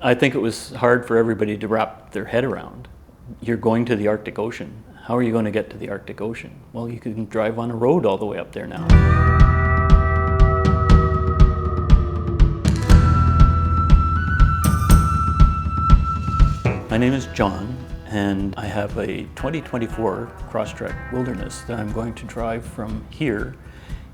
I think it was hard for everybody to wrap their head around. You're going to the Arctic Ocean. How are you going to get to the Arctic Ocean? Well, you can drive on a road all the way up there now. My name is John, and I have a 2024 Crosstrek Wilderness that I'm going to drive from here,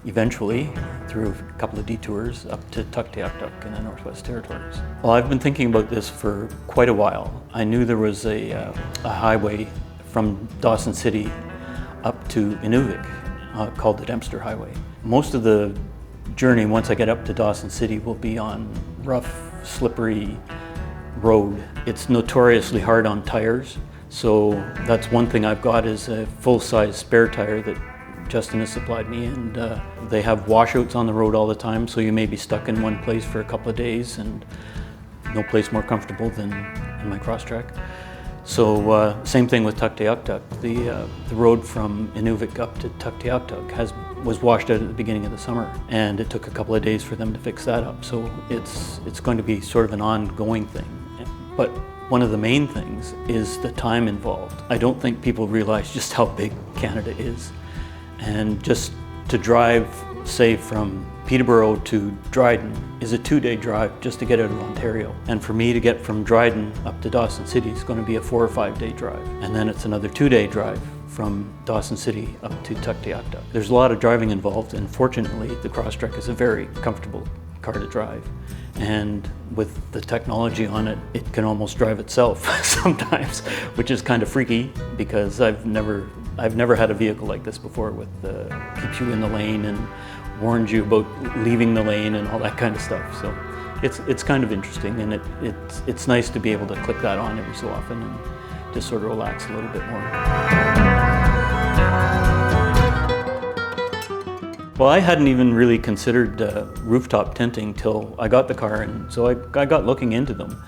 eventually, through a couple of detours up to Tuktoyaktuk in the Northwest Territories. Well, I've been thinking about this for quite a while. I knew there was a highway from Dawson City up to Inuvik called the Dempster Highway. Most of the journey, once I get up to Dawson City, will be on rough, slippery road. It's notoriously hard on tires, so that's one thing I've got is a full-size spare tire that Justin has supplied me, and they have washouts on the road all the time, so you may be stuck in one place for a couple of days, and no place more comfortable than in my Crosstrek. So same thing with Tuktoyaktuk. The road from Inuvik up to Tuktoyaktuk was washed out at the beginning of the summer, and it took a couple of days for them to fix that up. So it's going to be sort of an ongoing thing. But one of the main things is the time involved. I don't think people realize just how big Canada is. And just to drive, say, from Peterborough to Dryden is a 2-day drive just to get out of Ontario. And for me to get from Dryden up to Dawson City is going to be a 4 or 5 day drive. And then it's another 2-day drive from Dawson City up to Tuktoyaktuk. There's a lot of driving involved, and fortunately the Crosstrek is a very comfortable car to drive. And with the technology on it, it can almost drive itself sometimes, which is kind of freaky because I've never had a vehicle like this before with keeps you in the lane and warns you about leaving the lane and all that kind of stuff. So it's kind of interesting, and it's nice to be able to click that on every so often and just sort of relax a little bit more. Well, I hadn't even really considered rooftop tinting till I got the car, and so I got looking into them.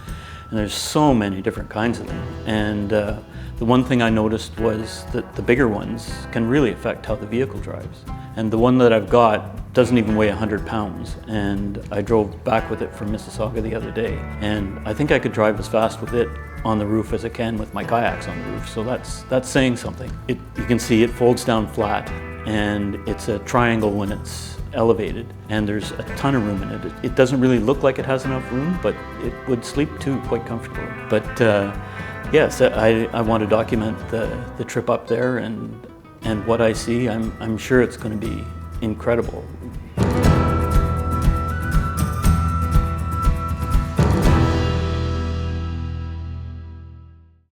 And there's so many different kinds of them. And the one thing I noticed was that the bigger ones can really affect how the vehicle drives. And the one that I've got doesn't even weigh 100 pounds. And I drove back with it from Mississauga the other day. And I think I could drive as fast with it on the roof as I can with my kayaks on the roof. So that's saying something. You can see it folds down flat, and it's a triangle when it's elevated, and there's a ton of room in it. It doesn't really look like it has enough room, but it would sleep too quite comfortably. But yes, I want to document the trip up there and what I see. I'm sure it's going to be incredible.